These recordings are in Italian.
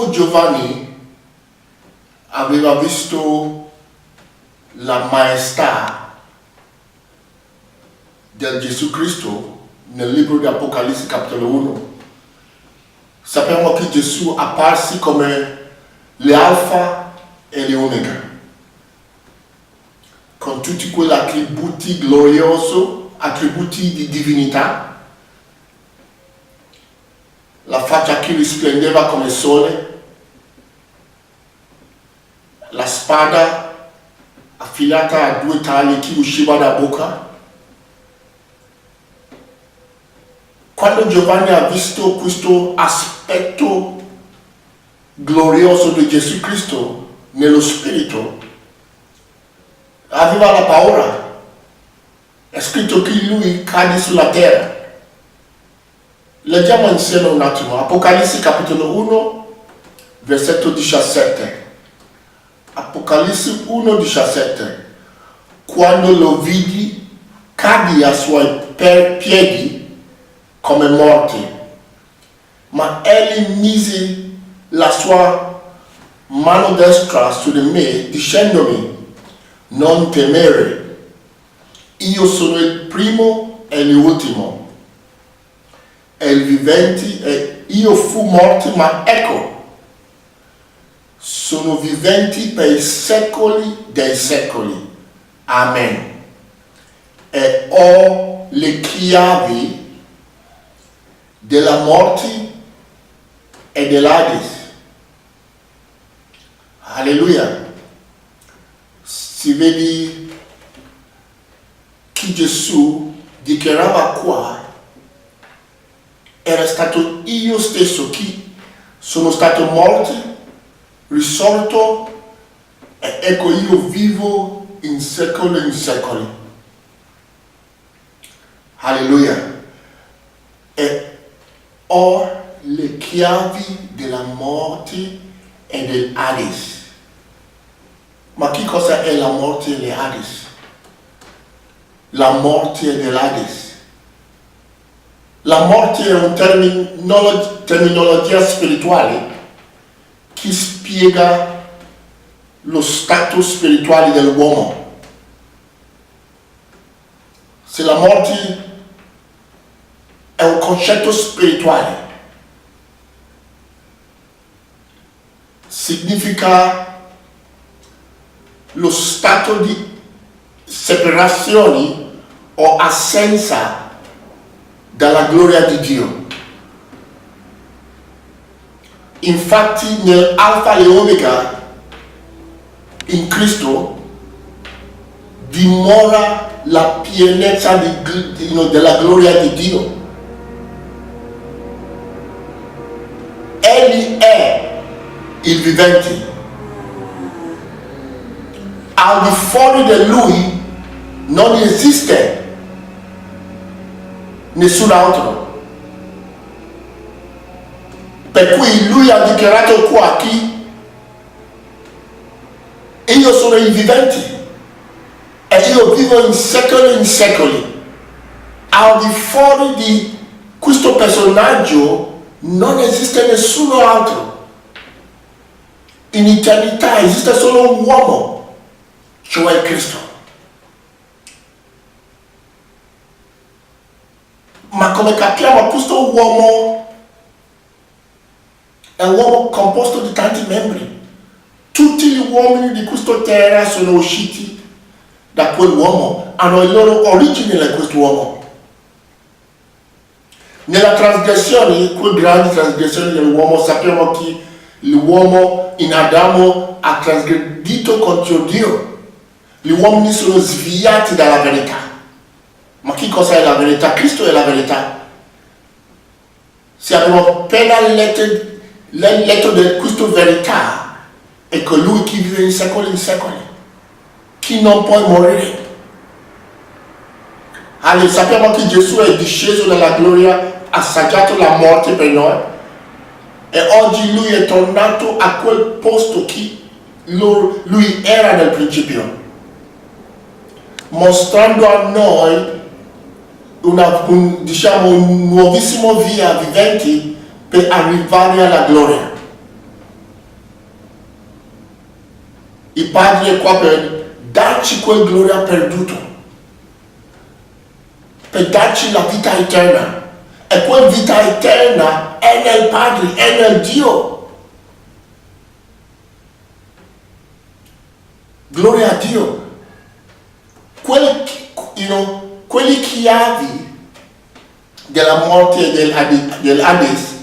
dopo Giovanni aveva visto la maestà del Gesù Cristo nel libro di Apocalisse capitolo 1, sappiamo che Gesù apparsi come l'Alfa e l'Omega, con tutti quegli attributi gloriosi, attributi di divinità, la faccia che risplendeva come il sole, la spada affilata a 2 tagli che usciva da bocca. Quando Giovanni ha visto questo aspetto glorioso di Gesù Cristo nello spirito, aveva la paura. È scritto che lui cadde sulla terra. Leggiamo insieme un attimo. Apocalisse capitolo 1, versetto 17. Apocalisse 1, 17. Quando lo vidi, cadde ai suoi piedi come morte. Ma egli mise la sua mano destra su di me, dicendomi: non temere, io sono il primo e l'ultimo, e il vivente, e io fu morto, ma ecco, sono viventi per i secoli dei secoli. Amen. E ho le chiavi della morte e dell'Ades. Alleluia. Si vede che Gesù dichiarava qua: era stato io stesso che sono stato morto, risorto, e ecco io vivo in secoli. Alleluia. E ho le chiavi della morte e dell'Ades. Ma che cosa è la morte e l'Ades? La morte e dell'Ades. La morte è un terminologia spirituale che spiega lo stato spirituale dell'uomo. Se la morte è un concetto spirituale, significa lo stato di separazione o assenza dalla gloria di Dio. Infatti nell'Alfa e l'Omega, in Cristo, dimora la pienezza della gloria di Dio. Egli è il vivente. Al di fuori di Lui non esiste nessun altro. Per cui Lui ha dichiarato qua che io sono il vivente e io vivo in secoli. Al di fuori di questo personaggio non esiste nessuno altro. In eternità esiste solo un uomo, cioè Cristo. Ma come capiamo, questo uomo è un uomo composto di tanti membri. Tutti gli uomini di questa terra sono usciti da quell'uomo, hanno le loro origini in quest'uomo. Nella trasgressione, quelle grandi trasgressioni dell'uomo, sappiamo che l'uomo in Adamo ha trasgredito contro Dio. Gli uomini sono sviati dalla verità. Ma che cosa è la verità? Cristo è la verità. Se abbiamo appena letto di questa verità, è colui che vive in secoli, che non può morire. Allora, sappiamo che Gesù è disceso dalla gloria, ha assaggiato la morte per noi, e oggi lui è tornato a quel posto che lui era nel principio, mostrando a noi un nuovissimo via vivente per arrivare alla gloria. Padre è qua per darci quel gloria perduto, per darci la vita eterna. E quella vita eterna è nel Padre, è nel Dio. Gloria a Dio. Quelli chiavi della morte e dell'Hades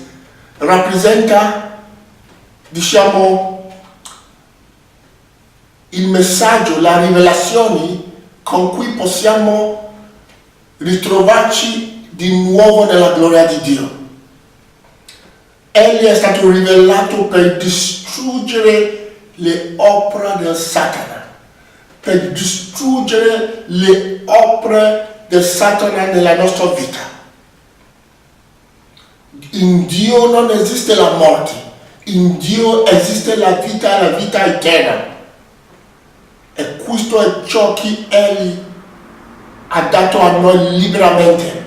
rappresenta, diciamo, il messaggio, la rivelazione con cui possiamo ritrovarci di nuovo nella gloria di Dio. Egli è stato rivelato per distruggere le opere del Satana, per distruggere le opere del Satana nella nostra vita. In Dio non esiste la morte, in Dio esiste la vita eterna. E questo è ciò che Egli ha dato a noi liberamente.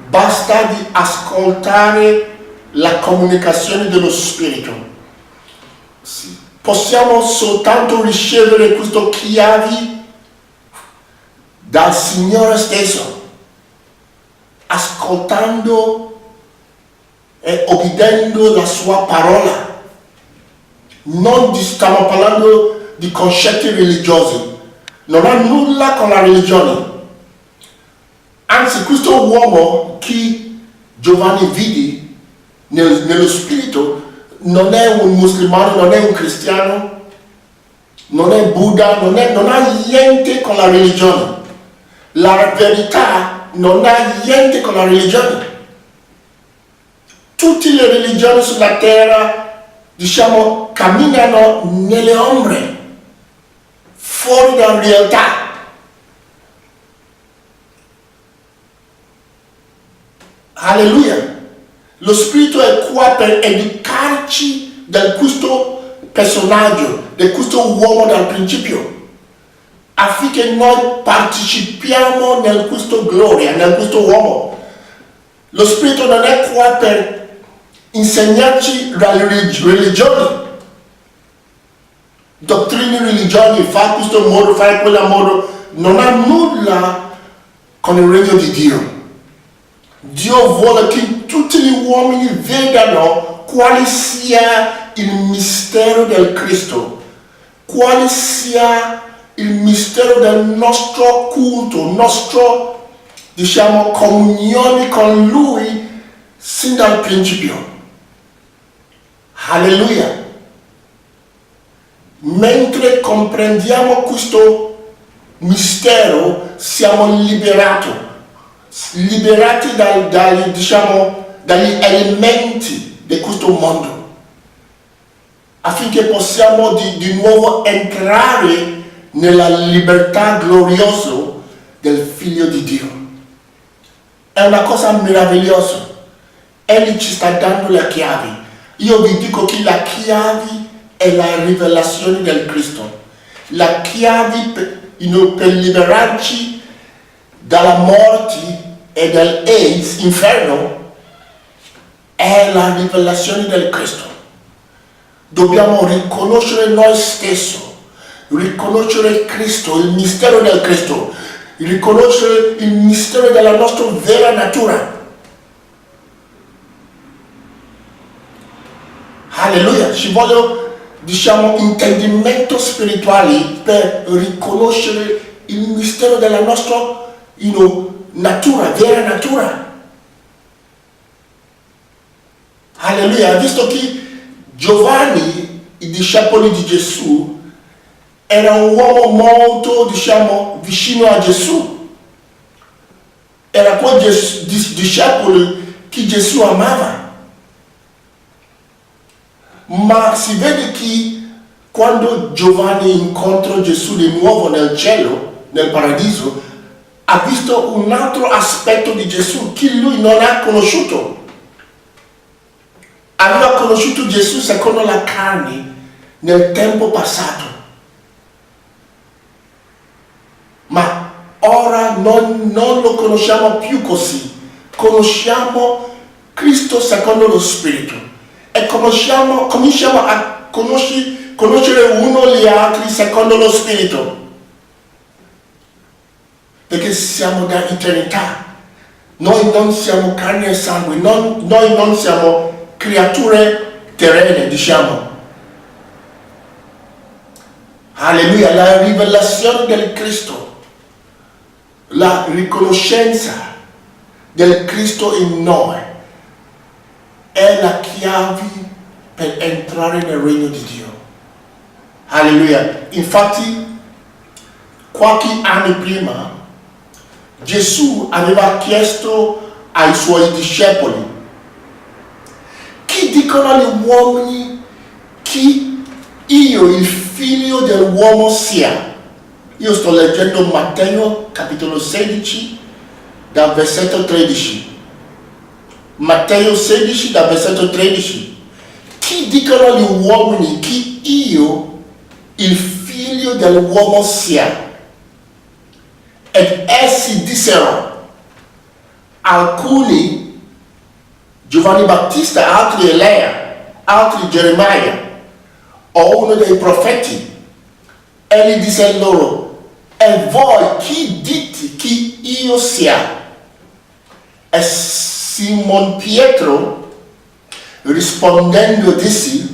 Basta di ascoltare la comunicazione dello Spirito. Sì. Possiamo soltanto ricevere queste chiavi dal Signore stesso, ascoltando e obbedendo la sua parola. Non stiamo parlando di concetti religiosi, non ha nulla con la religione. Anzi, questo uomo che Giovanni vide nello spirito non è un musulmano, non è un cristiano, non è Buddha, non ha niente con la religione. La verità non ha niente con la religione. Tutte le religioni sulla terra, diciamo, camminano nelle ombre, fuori dalla realtà. Alleluia! Lo Spirito è qua per educarci da questo personaggio, da questo uomo dal principio, affinché noi partecipiamo nel questo gloria, nel questo uomo. Lo Spirito non è qua per insegnarci la religione, dottrine religioni, fa questo modo, fai quel modo, non ha nulla con il regno di Dio. Dio vuole che tutti gli uomini vedano quale sia il mistero del Cristo, quale sia il mistero del nostro culto, nostro, diciamo, comunione con Lui sin dal principio. Alleluia! Mentre comprendiamo questo mistero, siamo liberati dagli elementi di questo mondo, affinché possiamo di nuovo entrare nella libertà gloriosa del Figlio di Dio. È una cosa meravigliosa. Egli ci sta dando le chiavi. Io vi dico che la chiave è la rivelazione del Cristo. La chiave per liberarci dalla morte e dall'Hades, inferno, è la rivelazione del Cristo. Dobbiamo riconoscere noi stessi, riconoscere Cristo, il mistero del Cristo, riconoscere il mistero della nostra vera natura. Alleluia, ci vuole, diciamo, intendimento spirituale per riconoscere il mistero della nostra natura, vera natura. Alleluia, visto che Giovanni, i discepoli di Gesù, era un uomo molto, diciamo, vicino a Gesù. Era quel discepolo che Gesù amava. Ma si vede che quando Giovanni incontra Gesù di nuovo nel cielo, nel paradiso, ha visto un altro aspetto di Gesù che lui non ha conosciuto. Aveva conosciuto Gesù secondo la carne nel tempo passato. Ma ora non lo conosciamo più così. Conosciamo Cristo secondo lo Spirito. E cominciamo a conoscere conoscere uno gli altri secondo lo Spirito, perché siamo da eternità. Noi non siamo carne e sangue, noi non siamo creature terrene, diciamo. Alleluia, la rivelazione del Cristo, la riconoscenza del Cristo in noi è la chiave per entrare nel regno di Dio. Alleluia. Infatti, qualche anno prima, Gesù aveva chiesto ai suoi discepoli: chi dicono gli uomini che io, il figlio dell'uomo, sia? Io sto leggendo Matteo capitolo 16 dal versetto 13. Matteo 16 dal versetto 13. Chi dicono gli uomini che io, il figlio dell'uomo, sia? Ed essi dissero, alcuni Giovanni Battista, altri Elia, altri Geremia o uno dei profeti. Egli disse loro: e voi chi dite che io sia? E Simon Pietro rispondendo disse: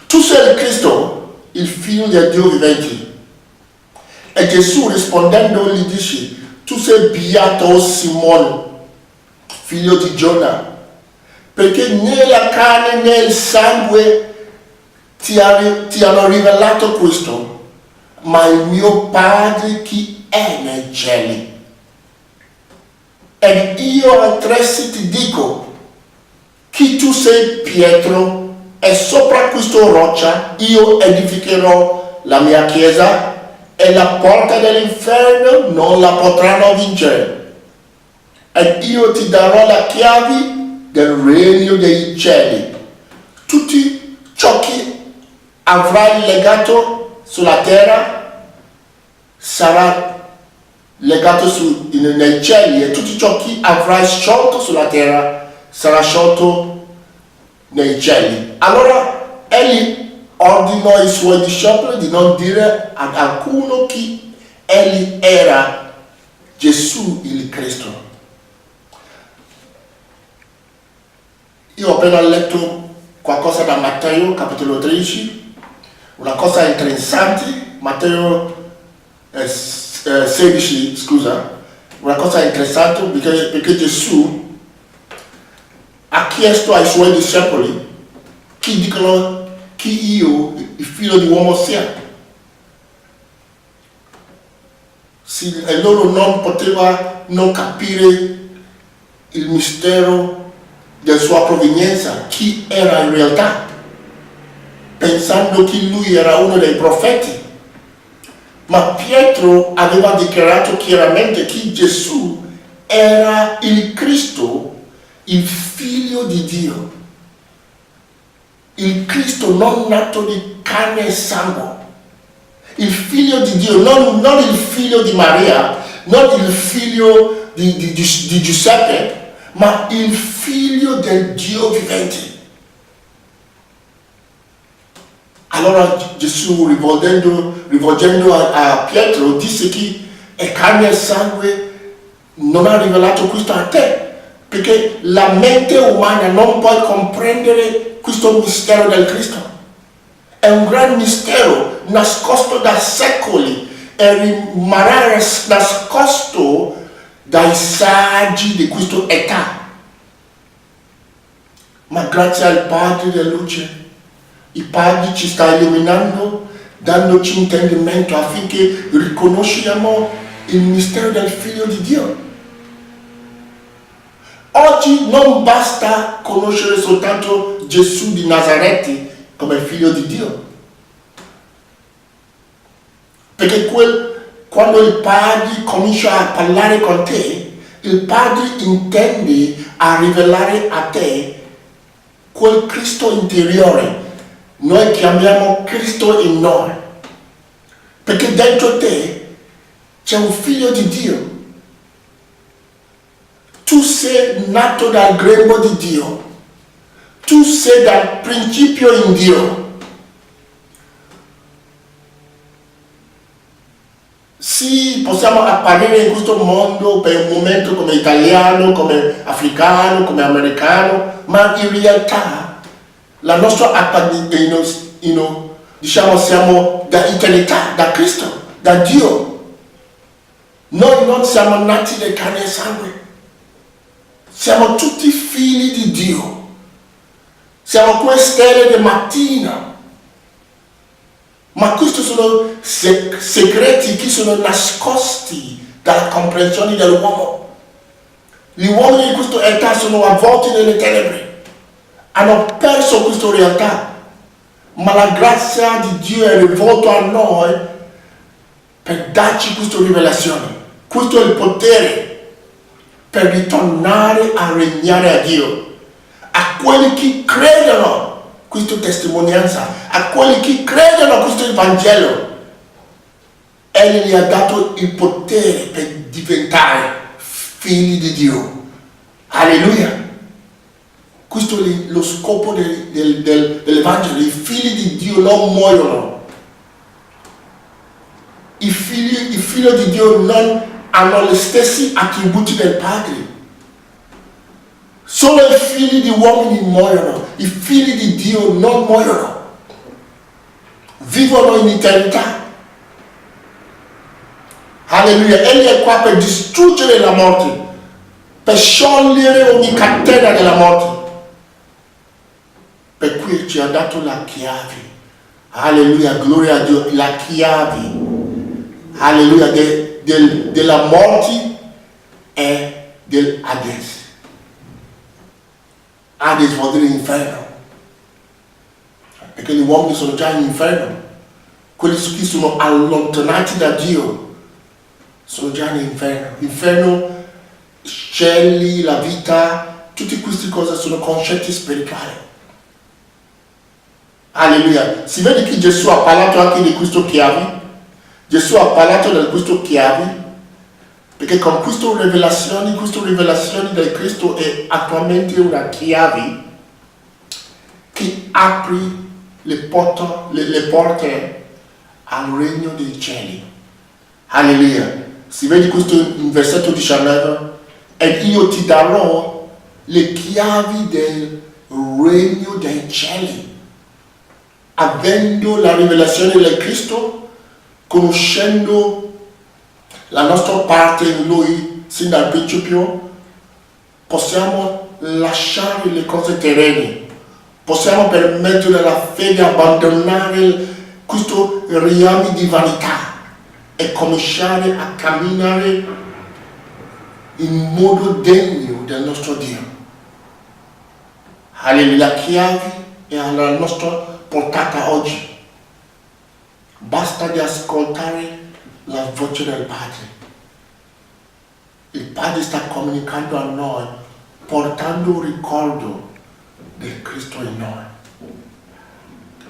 tu sei il Cristo, il figlio del Dio vivente. E Gesù rispondendo gli dice: tu sei beato, Simone, figlio di Giona, perché né la carne né il sangue ti hanno rivelato questo, ma il mio Padre che è nei cieli. Ed io altresì ti dico che tu sei Pietro, e sopra questa roccia io edificherò la mia chiesa, e la porta dell'inferno non la potranno vincere. Ed io ti darò la chiave del regno dei cieli. Tutti ciò che avrai legato sulla terra sarà legato nei cieli, e tutto ciò che avrai sciolto sulla terra sarà sciolto nei cieli. Allora egli ordinò ai suoi discepoli di non dire ad alcuno che egli era Gesù il Cristo. Io ho appena letto qualcosa da Matteo capitolo 13, una cosa interessante, Matteo 16, scusa, una cosa interessante perché Gesù ha chiesto ai suoi discepoli: chi dicono che io, il figlio di uomo, sia? Sì, e loro non potevano non capire il mistero della sua provenienza, chi era in realtà, pensando che lui era uno dei profeti. Ma Pietro aveva dichiarato chiaramente che Gesù era il Cristo, il figlio di Dio. Il Cristo non nato di carne e sangue, il figlio di Dio, non il figlio di Maria, non il figlio di Giuseppe, ma il figlio del Dio vivente. Allora Gesù, rivolgendo a Pietro, disse che è carne e sangue non ha rivelato questo a te, perché la mente umana non può comprendere questo mistero del Cristo. È un gran mistero nascosto da secoli e rimarrà nascosto dai saggi di questa età. Ma grazie al Padre della luce, il Padre ci sta illuminando, dandoci intendimento affinché riconosciamo il mistero del Figlio di Dio. Oggi non basta conoscere soltanto Gesù di Nazareti come Figlio di Dio, perché quando il Padre comincia a parlare con te, il Padre intende a rivelare a te quel Cristo interiore. Noi chiamiamo Cristo in noi, perché dentro te c'è un Figlio di Dio. Tu sei nato dal grembo di Dio, tu sei dal principio in Dio. Sì, possiamo apparire in questo mondo per un momento come italiano, come africano, come americano, ma in realtà la nostra appartenenza, diciamo, siamo da eternità, da Cristo, da Dio. Noi non siamo nati da carne e sangue. Siamo tutti figli di Dio. Siamo come stelle di mattina. Ma questi sono segreti che sono nascosti dalla comprensione dell'uomo. Gli uomini di questa età sono avvolti nelle tenebre. Hanno perso questa realtà. Ma la grazia di Dio è rivolta a noi per darci questa rivelazione. Questo è il potere per ritornare a regnare a Dio. A quelli che credono questa testimonianza, a quelli che credono questo Vangelo, Egli gli ha dato il potere per diventare figli di Dio. Alleluia! Questo è lo scopo dell'Evangelo. I figli di Dio non muoiono. I figli di Dio non hanno gli stessi attributi del Padre. Solo i figli di uomini muoiono, i figli di Dio non muoiono, vivono in eternità. Alleluia, Egli è qua per distruggere la morte, per sciogliere ogni catena della morte. Per cui ci ha dato la chiave. Alleluia, gloria a Dio, la chiave. Alleluia, della morte e del Hades. Hades vuol dire inferno, perché gli uomini sono già in inferno. Quelli che sono allontanati da Dio sono già in inferno. Inferno, cieli, la vita, tutte queste cose sono concetti spirituali. Alleluia. Si vede che Gesù ha parlato anche di questo chiavi. Gesù ha parlato di questo chiavi perché con questa rivelazione del Cristo è attualmente una chiave che apre le porte al regno dei cieli. Alleluia. Si vede questo in versetto 19. Ed io ti darò le chiavi del regno dei cieli. Avendo la rivelazione del Cristo, conoscendo la nostra parte in Lui sin dal principio, possiamo lasciare le cose terrene, possiamo per mezzo della fede abbandonare questo riame di vanità e cominciare a camminare in modo degno del nostro Dio. Alleluia, la chiave è alla nostra portata oggi. Basta di ascoltare la voce del Padre. Il Padre sta comunicando a noi, portando un ricordo del Cristo in noi.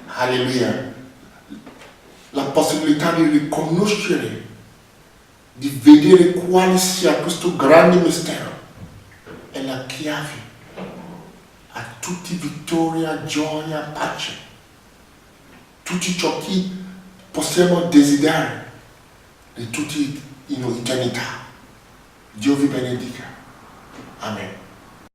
Alleluia. La possibilità di riconoscere, di vedere quale sia questo grande mistero è la chiave a tutti vittoria, gioia, pace. Tutti ciò che possiamo desiderare di tutti in eternità. Dio vi benedica. Amen.